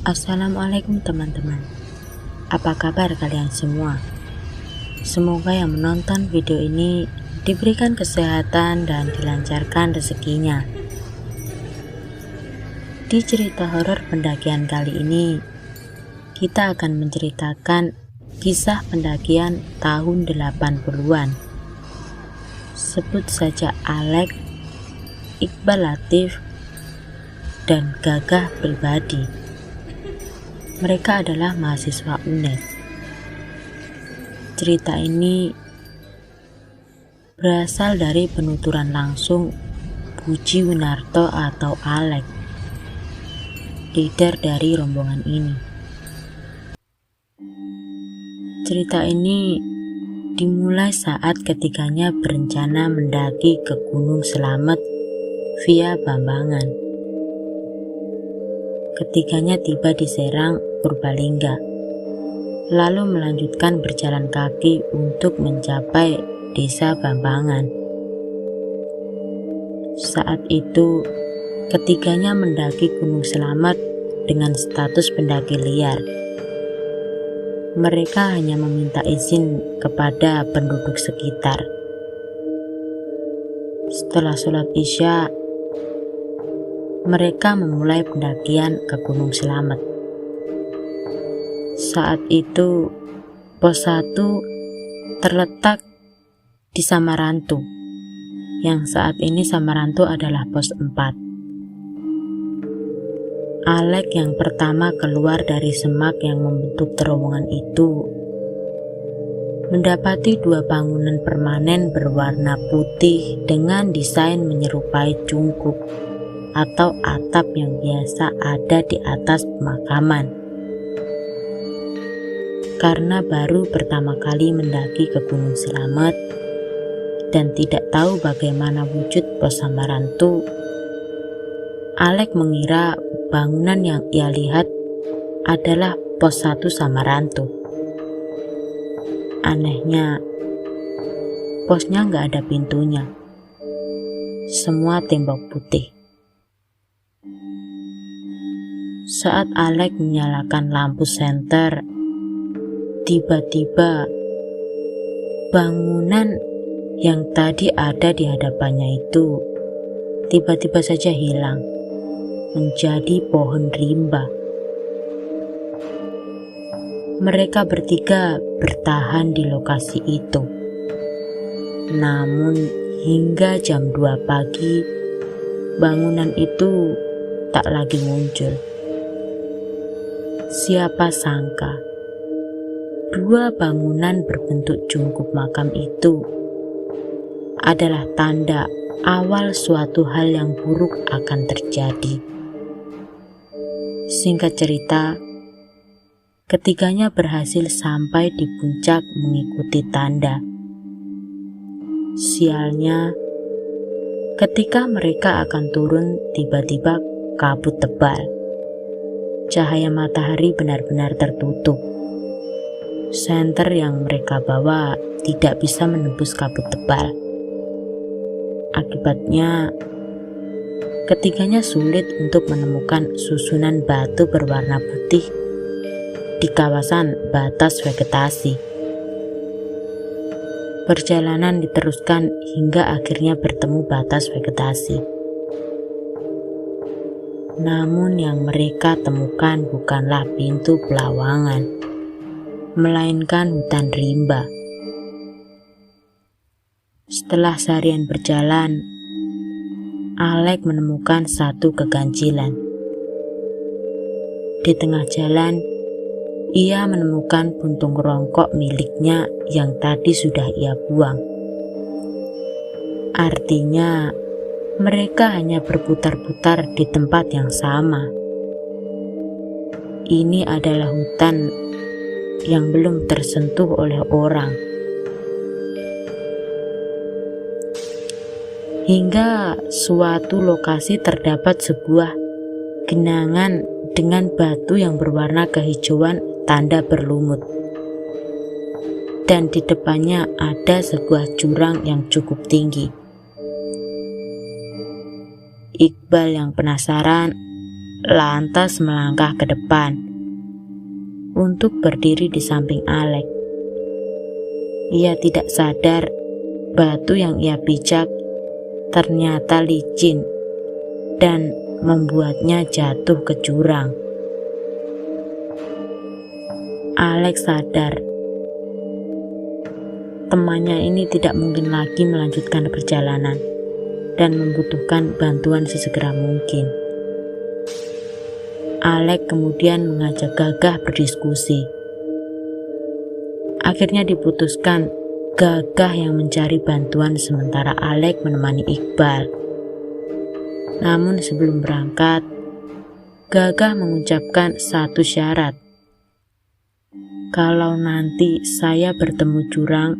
Assalamualaikum teman-teman. Apa kabar kalian semua? Semoga yang menonton video ini diberikan kesehatan dan dilancarkan rezekinya. Di cerita horor pendakian kali ini, kita akan menceritakan kisah pendakian tahun 80-an. Sebut saja Alex, Iqbal Latif, dan Gagah Pribadi. Mereka adalah mahasiswa UNED. Cerita ini berasal dari penuturan langsung Puji Winarto atau Alex, leader dari rombongan ini. Cerita ini dimulai saat ketiganya berencana mendaki ke Gunung Slamet via Bambangan. Ketiganya tiba di Serang, Purbalingga, lalu melanjutkan berjalan kaki untuk mencapai desa Bambangan. Saat itu, ketiganya mendaki Gunung Slamet dengan status pendaki liar. Mereka hanya meminta izin kepada penduduk sekitar. Setelah sholat Isya, mereka memulai pendakian ke Gunung Slamet. Saat itu, pos 1 terletak di Samarantu, yang saat ini Samarantu adalah pos 4. Alex yang pertama keluar dari semak yang membentuk terowongan itu mendapati dua bangunan permanen berwarna putih dengan desain menyerupai cungkup atau atap yang biasa ada di atas pemakaman. Karena baru pertama kali mendaki ke Gunung Slamet dan tidak tahu bagaimana wujud pos Samarantu, Alex mengira bangunan yang ia lihat adalah pos 1 Samarantu. Anehnya, posnya nggak ada pintunya. Semua tembok putih. Saat Alex menyalakan lampu senter, tiba-tiba bangunan yang tadi ada di hadapannya itu tiba-tiba saja hilang, menjadi pohon rimba. Mereka bertiga bertahan di lokasi itu. Namun hingga jam 2 pagi, bangunan itu tak lagi muncul. Siapa sangka, dua bangunan berbentuk cungkup makam itu adalah tanda awal suatu hal yang buruk akan terjadi. Singkat cerita, ketiganya berhasil sampai di puncak mengikuti tanda. Sialnya, ketika mereka akan turun, tiba-tiba kabut tebal. Cahaya matahari benar-benar tertutup. Senter yang mereka bawa tidak bisa menembus kabut tebal. Akibatnya, ketiganya sulit untuk menemukan susunan batu berwarna putih di kawasan batas vegetasi. Perjalanan diteruskan hingga akhirnya bertemu batas vegetasi. Namun yang mereka temukan bukanlah pintu pelawangan, melainkan hutan rimba. Setelah seharian berjalan, Alex menemukan satu keganjilan. Di tengah jalan, ia menemukan puntung rongkok miliknya yang tadi sudah ia buang. Artinya, mereka hanya berputar-putar di tempat yang sama. Ini adalah hutan yang belum tersentuh oleh orang. Hingga suatu lokasi terdapat sebuah genangan dengan batu yang berwarna kehijauan tanda berlumut. Dan di depannya ada sebuah jurang yang cukup tinggi. Iqbal yang penasaran lantas melangkah ke depan untuk berdiri di samping Alex. Ia tidak sadar batu yang ia pijak ternyata licin dan membuatnya jatuh ke jurang. Alex sadar temannya ini tidak mungkin lagi melanjutkan perjalanan dan membutuhkan bantuan sesegera mungkin. Alex kemudian mengajak Gagah berdiskusi. Akhirnya diputuskan Gagah yang mencari bantuan sementara Alex menemani Iqbal. Namun sebelum berangkat, Gagah mengucapkan satu syarat. Kalau nanti saya bertemu jurang,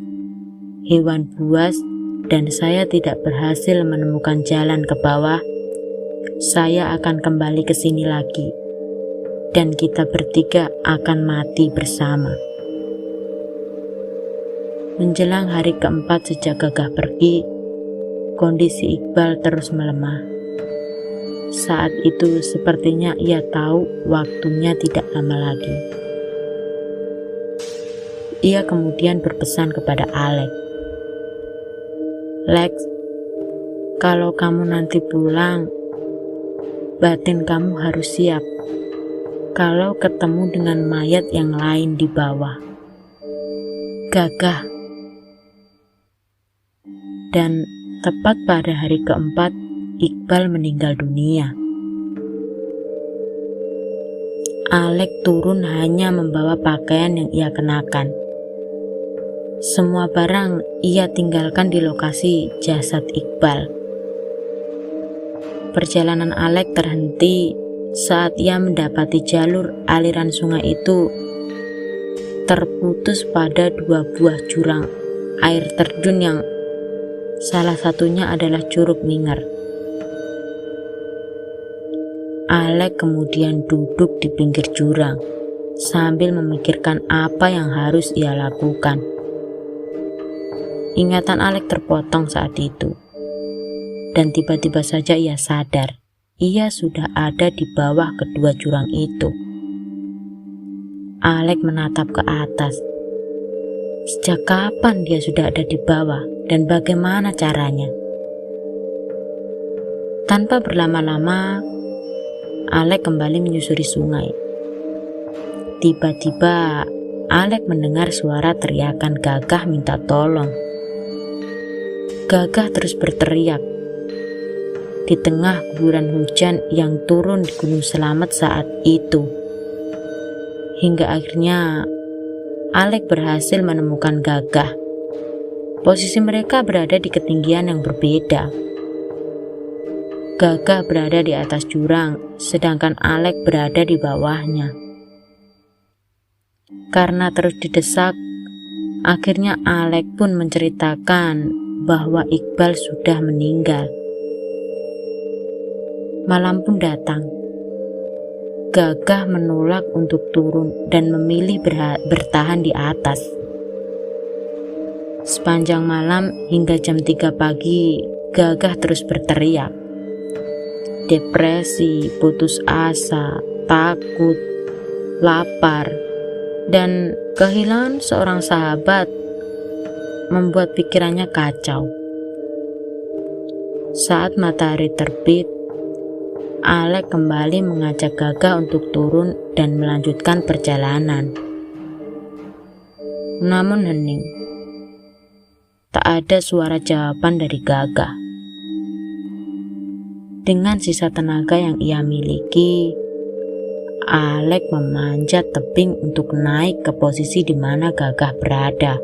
hewan buas, dan saya tidak berhasil menemukan jalan ke bawah, saya akan kembali ke sini lagi, dan kita bertiga akan mati bersama. Menjelang hari keempat sejak Gagah pergi, kondisi Iqbal terus melemah. Saat itu sepertinya ia tahu waktunya tidak lama lagi. Ia kemudian berpesan kepada Alex, "Lex, kalau kamu nanti pulang, batin kamu harus siap kalau ketemu dengan mayat yang lain di bawah." Gagah. Dan tepat pada hari keempat, Iqbal meninggal dunia. Alex turun hanya membawa pakaian yang ia kenakan. Semua barang ia tinggalkan di lokasi jasad Iqbal. Perjalanan Alex terhenti saat ia mendapati jalur aliran sungai itu terputus pada 2 buah jurang air terjun yang salah satunya adalah Curug Minger. Alex kemudian duduk di pinggir jurang sambil memikirkan apa yang harus ia lakukan. Ingatan Alex terpotong saat itu, dan tiba-tiba saja ia sadar ia sudah ada di bawah kedua jurang itu. Alex menatap ke atas. Sejak kapan dia sudah ada di bawah dan bagaimana caranya? Tanpa berlama-lama, Alex kembali menyusuri sungai. Tiba-tiba Alex mendengar suara teriakan Gagah minta tolong. Gagah terus berteriak di tengah guguran hujan yang turun di Gunung Slamet saat itu. Hingga akhirnya Alex berhasil menemukan Gagah. Posisi mereka berada di ketinggian yang berbeda. Gagah berada di atas jurang, sedangkan Alex berada di bawahnya. Karena terus didesak, akhirnya Alex pun menceritakan bahwa Iqbal sudah meninggal. Malam pun datang. Gagah menolak untuk turun dan memilih bertahan di atas. Sepanjang malam hingga jam 3 pagi, Gagah terus berteriak. Depresi, putus asa, takut, lapar, dan kehilangan seorang sahabat membuat pikirannya kacau. Saat matahari terbit, Alex kembali mengajak Gagah untuk turun dan melanjutkan perjalanan. Namun hening. Tak ada suara jawaban dari Gagah. Dengan sisa tenaga yang ia miliki, Alex memanjat tebing untuk naik ke posisi di mana Gagah berada.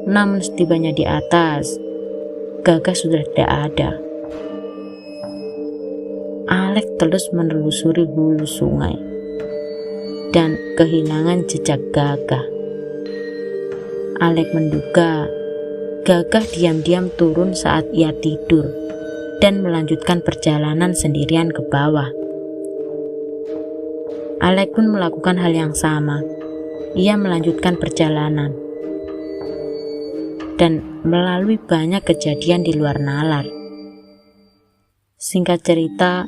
Namun setibanya di atas, Gagah sudah tidak ada. Alex terus menelusuri hulu sungai dan kehilangan jejak Gagah. Alex menduga Gagah diam-diam turun saat ia tidur dan melanjutkan perjalanan sendirian ke bawah. Alex pun melakukan hal yang sama. Ia melanjutkan perjalanan dan melalui banyak kejadian di luar nalar. Singkat cerita,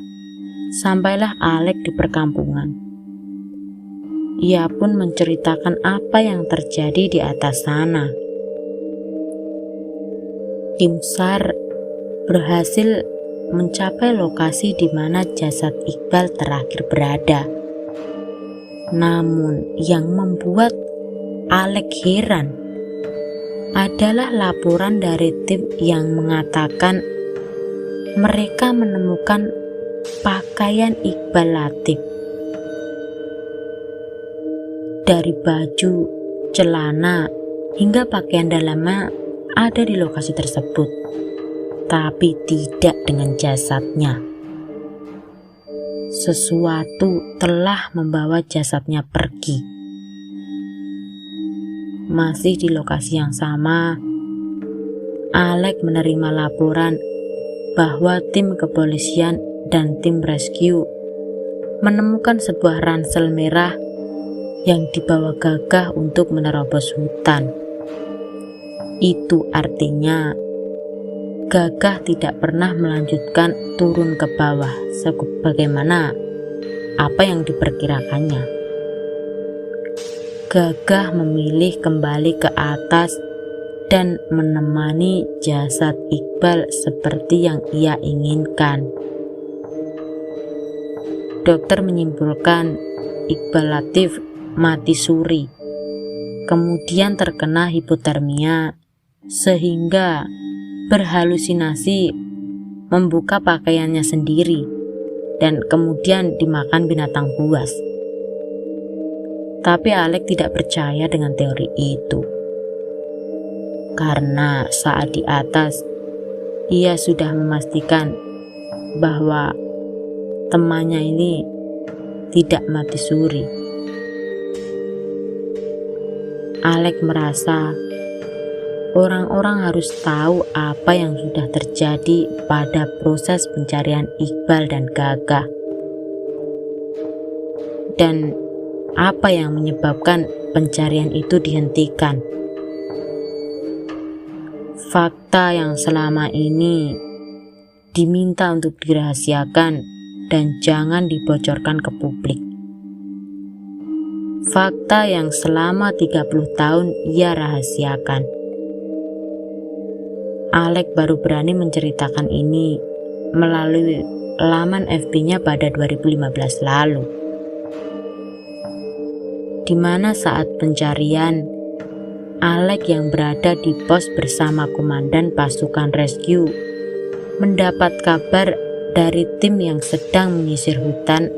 Sampailah Alek di perkampungan. Ia pun menceritakan apa yang terjadi di atas sana. Tim SAR berhasil mencapai lokasi di mana jasad Iqbal terakhir berada. Namun yang membuat Alek heran adalah laporan dari tim yang mengatakan mereka menemukan pakaian Iqbal Latif. Dari baju, celana, hingga pakaian dalamnya ada di lokasi tersebut, tapi tidak dengan jasadnya. Sesuatu telah membawa jasadnya pergi. Masih di lokasi yang sama, Alek menerima laporan bahwa tim kepolisian dan tim rescue menemukan sebuah ransel merah yang dibawa Gagah untuk menerobos hutan. Itu artinya Gagah tidak pernah melanjutkan turun ke bawah sebagaimana apa yang diperkirakannya. Gagah memilih kembali ke atas dan menemani jasad Iqbal seperti yang ia inginkan. Dokter menyimpulkan Iqbal Latif mati suri, kemudian terkena hipotermia sehingga berhalusinasi membuka pakaiannya sendiri dan kemudian dimakan binatang buas. Tapi Alek tidak percaya dengan teori itu, karena saat di atas ia sudah memastikan bahwa temannya ini tidak mati suri. Alek merasa orang-orang harus tahu apa yang sudah terjadi pada proses pencarian Iqbal dan Gagah, dan apa yang menyebabkan pencarian itu dihentikan. Fakta yang selama ini diminta untuk dirahasiakan dan jangan dibocorkan ke publik. Fakta yang selama 30 tahun ia rahasiakan. Alek baru berani menceritakan ini melalui laman FB-nya pada 2015 lalu, di mana saat pencarian, Alek yang berada di pos bersama komandan pasukan rescue mendapat kabar dari tim yang sedang menyisir hutan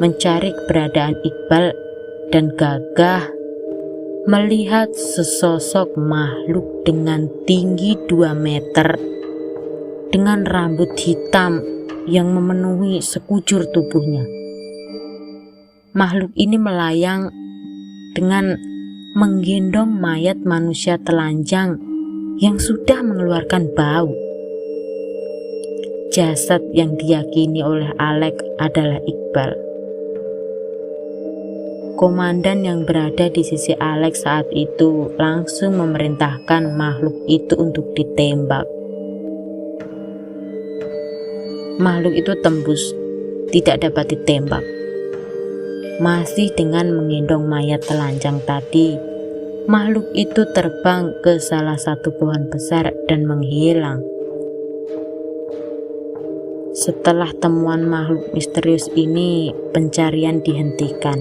mencari keberadaan Iqbal, dan Gagah melihat sesosok makhluk dengan tinggi 2 meter dengan rambut hitam yang memenuhi sekujur tubuhnya. Makhluk ini melayang dengan menggendong mayat manusia telanjang yang sudah mengeluarkan bau. Jasad yang diyakini oleh Alek adalah Iqbal. Komandan yang berada di sisi Alek saat itu langsung memerintahkan makhluk itu untuk ditembak. Makhluk itu tembus, tidak dapat ditembak. Masih dengan menggendong mayat telanjang tadi, makhluk itu terbang ke salah satu pohon besar dan menghilang. Setelah temuan makhluk misterius ini, pencarian dihentikan.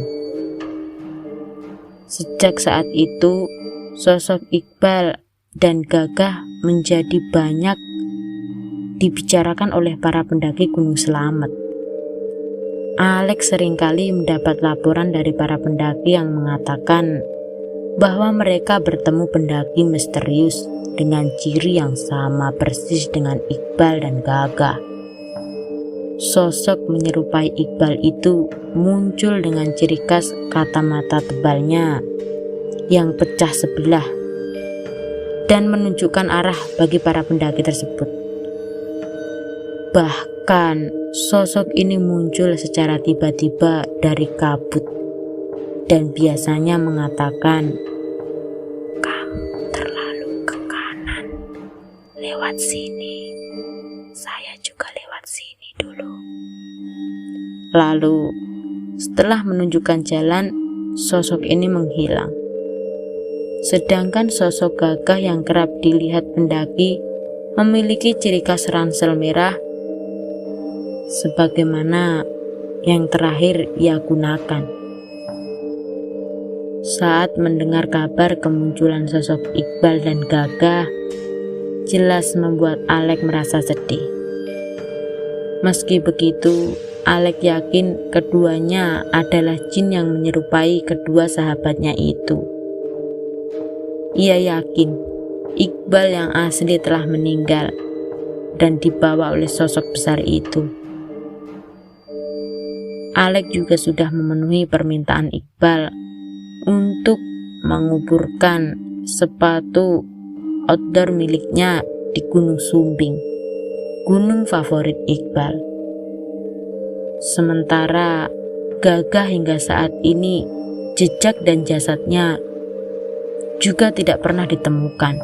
Sejak saat itu, sosok Iqbal dan Gagah menjadi banyak dibicarakan oleh para pendaki Gunung Slamet. Alek seringkali mendapat laporan dari para pendaki yang mengatakan bahwa mereka bertemu pendaki misterius dengan ciri yang sama persis dengan Iqbal dan Gagah. Sosok menyerupai Iqbal itu muncul dengan ciri khas kacamata tebalnya yang pecah sebelah dan menunjukkan arah bagi para pendaki tersebut. Bahkan sosok ini muncul secara tiba-tiba dari kabut dan biasanya mengatakan, "Kamu terlalu ke kanan, lewat sini, saya juga lewat sini dulu." Lalu, setelah menunjukkan jalan, sosok ini menghilang. Sedangkan sosok gagah yang kerap dilihat pendaki memiliki ciri khas ransel merah, sebagaimana yang terakhir ia gunakan. Saat mendengar kabar kemunculan sosok Iqbal dan Gagah, jelas membuat Alek merasa sedih. Meski begitu, Alek yakin keduanya adalah jin yang menyerupai kedua sahabatnya itu. Ia yakin Iqbal yang asli telah meninggal dan dibawa oleh sosok besar itu. Alek juga sudah memenuhi permintaan Iqbal untuk menguburkan sepatu outdoor miliknya di Gunung Sumbing, gunung favorit Iqbal. Sementara Gagah hingga saat ini jejak dan jasadnya juga tidak pernah ditemukan.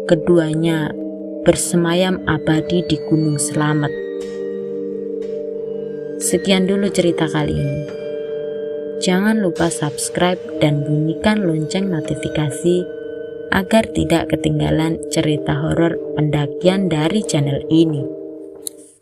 Keduanya bersemayam abadi di Gunung Slamet. Sekian dulu cerita kali ini. Jangan lupa subscribe dan bunyikan lonceng notifikasi agar tidak ketinggalan cerita horor pendakian dari channel ini.